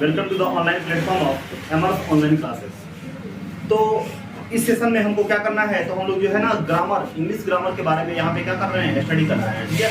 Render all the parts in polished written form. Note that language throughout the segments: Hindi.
Welcome to the online platform of एमर्स ऑनलाइन क्लासेस। तो इस सेशन में हमको क्या करना है, तो हम लोग जो है ना ग्रामर, इंग्लिश ग्रामर के बारे में यहाँ पे क्या कर रहे हैं, स्टडी कर रहे हैं। ठीक है,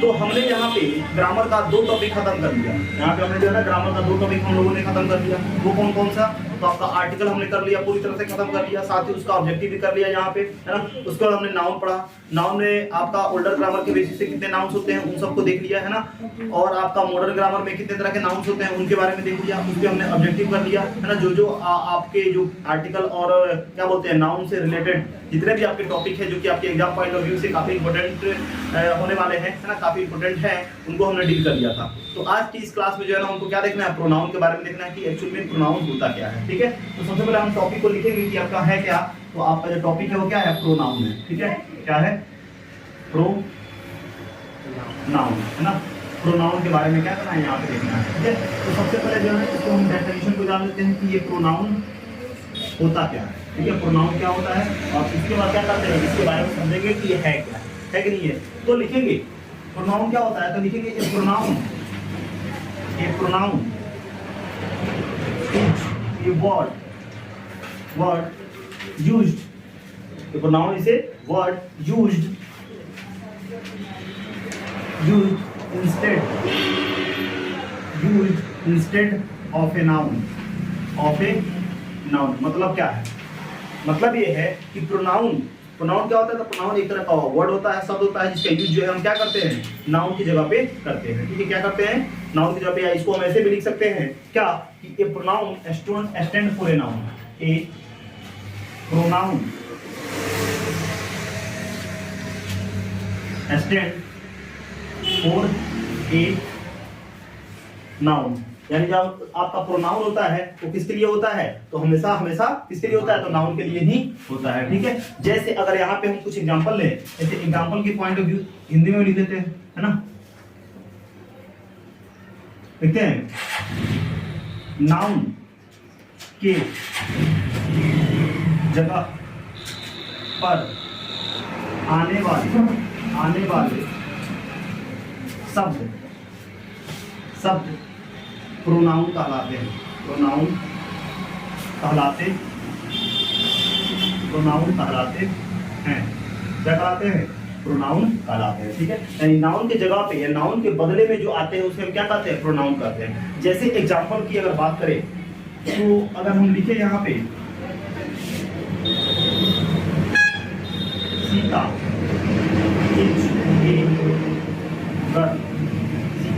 तो हमने यहाँ पे ग्रामर का 2 टॉपिक खत्म कर दिया। यहाँ पे हमने जो है ना ग्रामर का 2 टॉपिक हम लोगों ने खत्म कर दिया। वो कौन कौन सा, तो आपका आर्टिकल हमने कर लिया, पूरी तरह से खत्म कर लिया, साथ ही उसका ऑब्जेक्टिव भी कर लिया यहाँ पे, है ना। उसके बाद हमने नाउन पढ़ा। नाउन में आपका ओल्डर ग्रामर के बेसिस से कितने नाउन्स होते हैं उन सबको देख लिया, है ना। और आपका मॉडर्न ग्रामर में कितने तरह के नाउन्स होते हैं उनके बारे में देख लिया। उसके हमने ऑब्जेक्टिव कर लिया, है ना। जो आपके जो आर्टिकल और क्या बोलते हैं नाउन से रिलेटेड जितने भी आपके टॉपिक है जो कि आपके एग्जाम पॉइंट ऑफ व्यू से काफी इंपॉर्टेंट होने वाले हैं, है ना, काफी इंपॉर्टेंट है, उनको हमने डील कर लिया था। तो आज की इस क्लास में जो है ना हमको क्या देखना है, प्रोनाउन के बारे में देखना है कि एक्चुअल में प्रोनाउन होता क्या है। ठीक है, तो सबसे पहले हम टॉपिक को लिखेंगे कि आपका है क्या। तो आपका जो टॉपिक है वो क्या है, प्रोनाउन है। ठीक है, क्या है, प्रोनाउन, है ना। प्रोनाउन के बारे में क्या करना है, यहाँ पे देखना है। ठीक है, तो सबसे पहले जो है इसको हम डेफिनेशन को जान लेते हैं कि ये प्रोनाउन होता क्या है। ठीक है, प्रोनाउन क्या होता है, और इसके बाद क्या करते हैं, इसके बारे में समझेंगे कि ये है क्या है कि नहीं है। तो लिखेंगे प्रोनाउन क्या होता है, तो लिखेंगे a pronoun is a word used, a pronoun is a word used instead of a noun. मतलब क्या है, मतलब ये है कि प्रोनाउन क्या होता है, तो प्रोनाउन एक तरह का वर्ड होता है, शब्द होता है जिसका यूज जो है हम क्या करते हैं, नाउन की जगह पे करते हैं। ठीक है, क्या करते हैं, नाउन की जगह पे। या इसको हम ऐसे भी लिख सकते हैं क्या कि a pronoun stand for a noun. A pronoun stand for a noun. यानी जब आपका प्रोनाउन होता है वो किसके लिए होता है, तो हमेशा किसके लिए होता है, तो नाउन के लिए ही होता है। ठीक है, जैसे अगर यहाँ पे हम कुछ एग्जांपल लें, जैसे एग्जांपल की पॉइंट ऑफ व्यू हिंदी में लिख देते हैं, है ना। लिखते हैं नाउन के जगह पर आने वाले शब्द प्रोनाउन कहलाते हैं। प्रोनाउन कहलाते हैं। क्या कहलाते हैं, प्रोनाउन कहलाते हैं। ठीक है, यानी नाउन के जगह पे या नाउन के बदले में जो आते हैं उसे हम क्या कहते हैं, प्रोनाउन कहते हैं। जैसे एग्जांपल की अगर बात करें तो अगर हम लिखे यहाँ पे सीता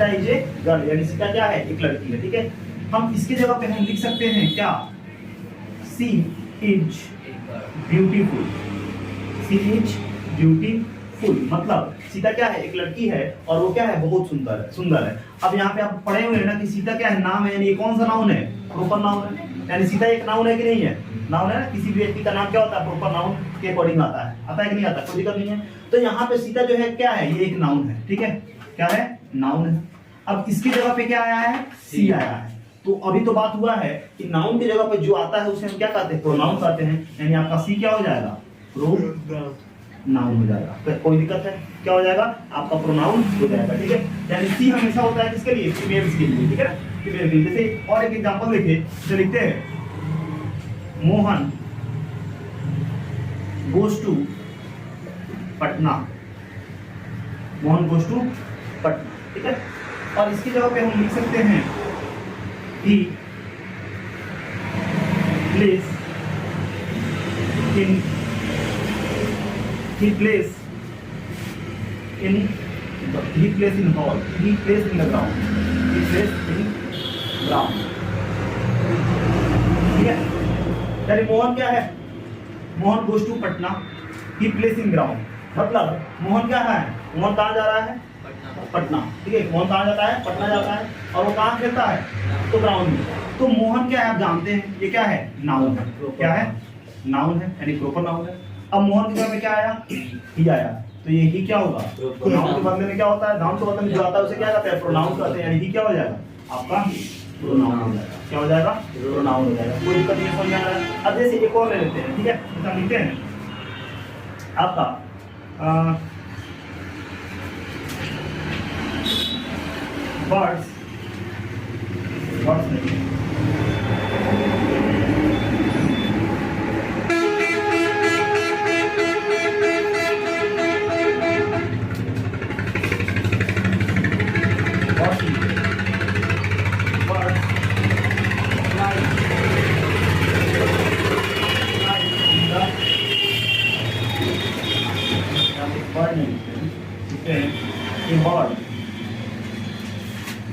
इज ए गर्ल, यानी सीता क्या है, एक लड़की है। ठीक है, हम इसकी जगह पे हम लिख सकते हैं क्या, सी इज ब्यूटीफुल। मतलब सीता क्या है, एक लड़की है और वो क्या है, बहुत सुंदर है। अब यहाँ पे आप पढ़े हुए हैं ना कि सीता क्या है, नाम है, यानी ये कौन सा नाउन है, प्रोपर नाउन है। यानी सीता एक नाउन है कि नहीं है, नाउन है ना। किसी भी व्यक्ति का नाम क्या होता है, प्रोपर नाउन के अकॉर्डिंग आता है कि नहीं आता, कोई दिक्कत नहीं है। तो यहाँ पे सीता जो है क्या है, ये एक नाउन है। ठीक है, क्या है, नाउन है। अब इसकी जगह पे क्या आया है, सी आया है। तो अभी तो बात हुआ है कि नाउन की जगह पे जो आता है उसे हम क्या कहते हैं, प्रोनाउन कहते हैं। यानी आपका सी क्या हो जाएगा, प्रोनाउन हो जाएगा। तो कोई दिक्कत है, क्या हो जाएगा, आपका प्रोनाउन हो जाएगा। ठीक है, यानी सी हमेशा होता है किसके लिए, फीमेल्स के लिए। ठीक है, फीमेल के लिए। जैसे और एक एग्जांपल देखिए, तो लिखते हैं मोहन गोज टू पटना। ठीक है, और इसकी जगह पे हम लिख सकते हैं he plays in hall, he plays in the ground, ठीक है। यानी मोहन क्या है, Mohan goes to Patna, he plays in ground। मतलब मोहन क्या है, मोहन कहाँ जा रहा है, पटना। ठीक है, मोहन कहाँ जाता है, पटना जाता है, और वो कहाँ खेलता है, तो ग्राउंड में। तो मोहन क्या है, आप जानते हैं ये क्या है, नाउन है। क्या है, नाउन है, यानी प्रॉपर नाउन है। अब मोहन के बारे में क्या आया, ही आया, तो ये ही क्या होगा, प्रोनाउन के बदले में क्या होता है, नाउन के बदले में जो आता है उसे क्या कहते हैं, प्रोनाउन कहते हैं। यानी ही क्या हो जाएगा, आपका प्रोनाउन हो जाएगा। क्या हो जाएगा, प्रोनाउन हो जाएगा। कोई दिक्कत नहीं, समझ में आ रहा है। अब जैसे एक और ले लेते हैं। ठीक है, हम लिखते हैं आपका birds वर्ड्स नहीं है।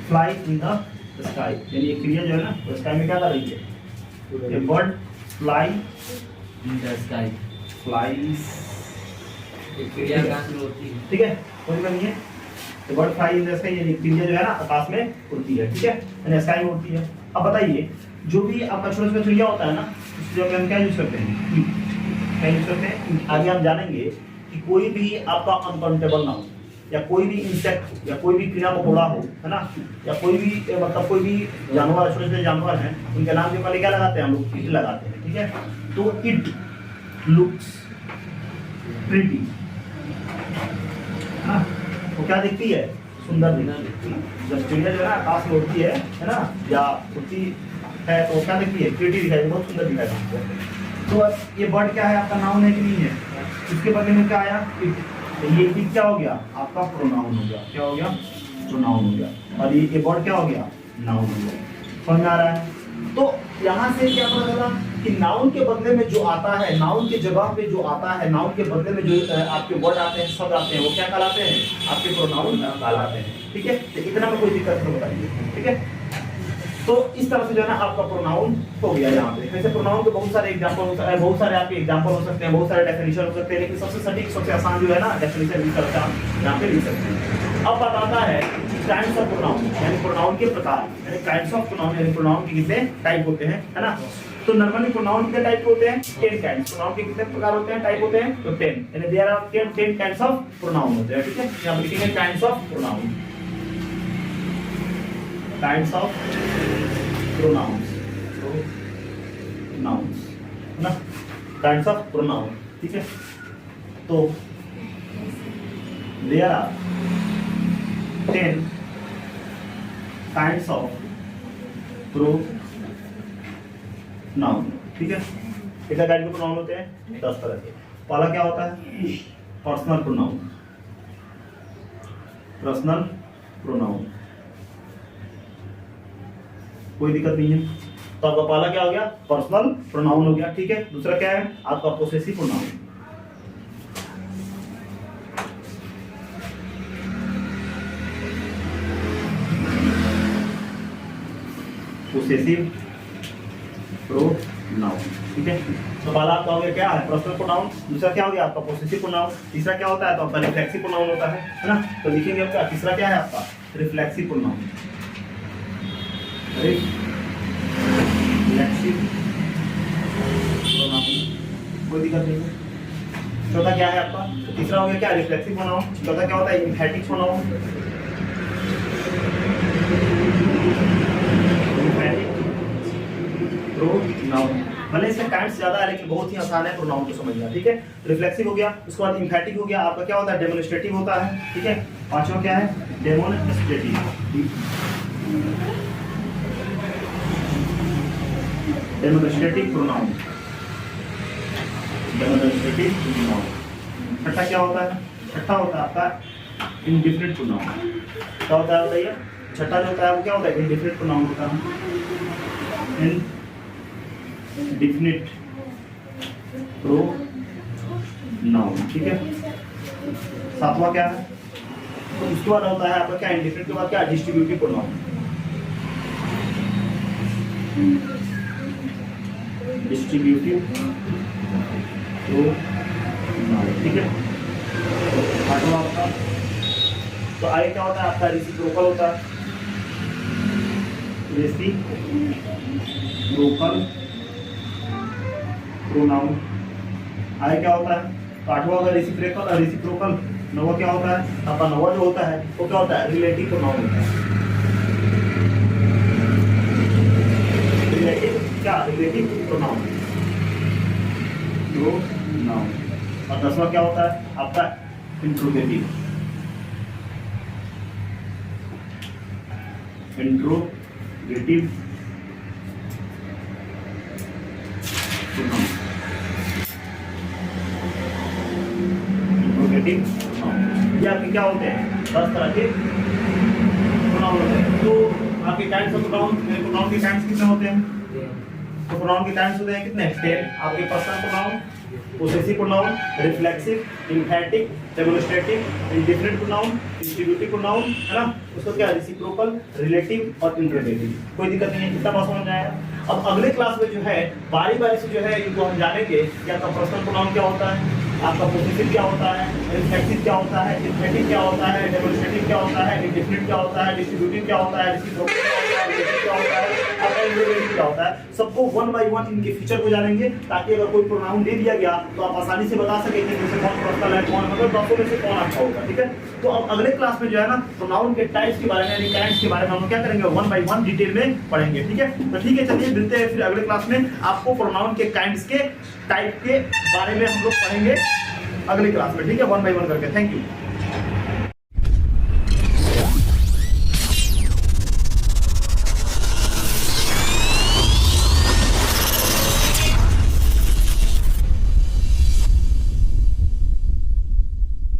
फ्लाई इन द स्काई, यानी एक क्रिया जो है ना वो स्काई में क्या कर रही है, a bird fly in the sky, flies, क्रिया कहाँ से होती है? ठीक है, कोई नहीं है। A bird fly in the sky, यानी क्रिया जो है ना आकाश में उड़ती है, ठीक है, यानी स्काई में उड़ती है। अब बताइए जो भी आपका छोटा छोटा चिड़िया होता है ना, उससे हम क्या यूज करते हैं, क्या यूज करते हैं। आगे हम जानेंगे कि कोई भी आपका अनकाउंटेबल ना हो, या कोई भी इंसेक्ट या कोई भी कीड़ा मकोड़ा हो, है ना, या कोई भी मतलब कोई भी जानवर, छोटे छोटे जानवर हैं, उनके नाम के पहले क्या लगाते हैं हम लोग, इट लगाते हैं, ठीक है। तो इट लुक्स प्रीटी, हाँ, वो क्या दिखती है, सुंदर दिखती है। जब चिड़िया जो है ना आकाश में उड़ती है ना, या उड़ती है तो क्या दिखती है, प्रीटी दिखाई, बहुत सुंदर दिखाई देती है। तो ये बर्ड क्या है, आपका नाउन है कि नहीं है, इसके बदले में क्या आया, इट। ये इट क्या हो गया, आपका प्रोनाउन हो गया, क्या हो गया, प्रोनाउन हो गया। और ये बर्ड क्या हो गया, नाउन हो गया। समझ में आ रहा है। तो यहाँ से क्या पता चला कि नाउन के बदले में जो आता है, नाउन के जगह पे जो आता है, नाउन के बदले में जो आपके वर्ड आते हैं, शब्द आते हैं, वो क्या कहलाते हैं, आपके प्रोनाउन कहलाते हैं, ठीक है। तो इतना में कोई दिक्कत नहीं बताइए, ठीक है। तो इस तरह से जो है ना आपका प्रोनाउन हो गया। यहाँ पे वैसे प्रोनाउन के बहुत सारे एग्जांपल हो सकते हैं, बहुत सारे आपके एग्जांपल हो सकते हैं, बहुत सारे डेफिनेशन हो सकते हैं, लेकिन सबसे सटीक सबसे आसान जो है ना डेफिनेशन भी करता यहाँ पे लिख सकते हैं। अब बताता है काइंड्स ऑफ प्रोनाउन, यानी प्रोनाउन के प्रकार, यानी काइंड्स ऑफ प्रोनाउन, यानी प्रोनाउन के कितने टाइप होते हैं, है ना। तो नॉर्मली प्रोनाउन कितने टाइप होते हैं, 10 काइंड्स। प्रोनाउन के कितने प्रकार होते हैं, टाइप होते हैं, तो 10, यानी there are 10 kinds of pronoun होते हैं, ठीक है। यहाँ पे लिखेंगे kinds of pronoun, kinds of pronouns, nouns, है ना, काइंड्स ऑफ प्रोनाउन, ठीक है। तो there are 10 kinds of pronoun, ठीक है। कितने टाइप के प्रोनाउन होते हैं, 10 तरह के। पहला क्या होता है, पर्सनल प्रोनाउन, पर्सनल प्रोनाउन, कोई दिक्कत नहीं है। तो आपका पहला क्या हो गया, पर्सनल प्रोनाउन हो गया, ठीक है। दूसरा क्या है, आपका पोसेसिव प्रोनाउन, पोसेसिव प्रोनाउन, ठीक है। तो पहला आपका हो गया क्या है, पर्सनल प्रोनाउन। दूसरा क्या हो गया आपका पोसेसिव प्रोनाउन। तीसरा क्या होता है, तो आपका रिफ्लेक्सिव प्रोनाउन होता है ना। तो लिखेंगे आपका तीसरा क्या है, आपका रिफ्लेक्सिव प्रोनाउन, रिफ्लेक्सिव प्रोनाउन, कोई दिक्कत नहीं है। चौथा क्या है आपका, तो तीसरा हो गया क्या, रिफ्लेक्सिव प्रोनाउन। चौथा क्या होता है, एम्फैटिक प्रोनाउन, एम्फैटिक प्रोनाउन। भले इसमें काइंड्स ज्यादा है लेकिन बहुत ही आसान है प्रोनाउन को समझना, ठीक है। रिफ्लेक्सिव हो गया, उसके बाद एम्फैटिक हो गया, आपका क्या होता है, डेमोन्स्ट्रेटिव होता है, ठीक है। पांचवा क्या है, demonstrative, demonstrative pronoun, demonstrative pronoun. छठा क्या होता है, छठा होता है आपका इंडिफिनिट प्रोनाउन। क्या होता है बताइए, छठा जो होता है वो क्या होता है, इंडिफिनिट प्रोनाउन होता है, इंडिफिनिट प्रोनाउन, ठीक है। सातवां क्या है, तो उसके बाद होता है आपका क्या, इंडिफिनिट के बाद क्या, डिस्ट्रीब्यूटिव प्रोनाउन, डिस्ट्रीब्यूटिव प्रोनाउन, ठीक है। आठवां आपका, तो आगे क्या होता है आपका, रेसिप्रोकल होता है, रेसिप्रोकल प्रोनाउन। आगे क्या होता है, तो आठवां होगा रेसिप्रोकल, रेसिप्रोकल। नौवां क्या होता है आपका, नौवां जो होता है वो क्या होता है, रिलेटिव प्रोनाउन होता है, रिलेटिव क्या, रिलेटिव प्रोनाउन, प्रोनाउन। और 10वां क्या होता है आपका, इंट्रोगेटिव, इंट्रोगेटिव इंट्रोगेटिव ये आपके क्या होते हैं? 10 तरह के प्रोनाउन होते हैं। तो आपके काइंड्स ऑफ प्रोनाउन के काइंड्स कितने होते हैं? तो प्रोनाउन के काइंड्स होते हैं कितने? 10। आपके personal pronoun, possessive pronoun, reflexive, emphatic, demonstrative, indifferent pronoun, institutive pronoun, है ना? उसको क्या? रेसिप्रोकल, रिलेटिव और इंट्रोगेटिव। कोई दिक्कत नहीं है, कितना बात समझ में आया? अब अगले क्लास में जो है बारी बारी से जो है इनको हम जानेंगे कि आपका पर्सनल प्रोनाउन क्या होता है, आपका पोसेसिव क्या होता है, रिफ्लेक्सिव क्या होता है, एम्फैटिक क्या होता है, डेमोन्स्ट्रेटिव क्या होता है, इंडिफरेंट क्या होता है, डिस्ट्रीब्यूटिव क्या होता है, रेसिप्रोकल क्या होता है, रिलेटिव क्या होता है, आपका इंट्रोगेटिव क्या होता है। सबको वन बाय वन इनके फीचर को जानेंगे ताकि अगर कोई प्रोनाउन दे दिया गया तो आप आसानी से बता सकें कि जैसे कौन पर्सनल है, कौन मतलब दोनों में से कौन आपका होगा। ठीक है, तो अब अगले क्लास में जो है ना प्रोनाउन के टाइप्स के बारे में यानी काइंड्स के बारे में हम क्या करेंगे? वन बाय वन डिटेल में पढ़ेंगे। ठीक है, तो ठीक है, चलिए मिलते हैं फिर अगले क्लास में। आपको प्रोनाउन के काइंड्स के टाइप के बारे में हम लोग पढ़ेंगे अगली क्लास में। ठीक है, वन बाय वन करके। Thank you.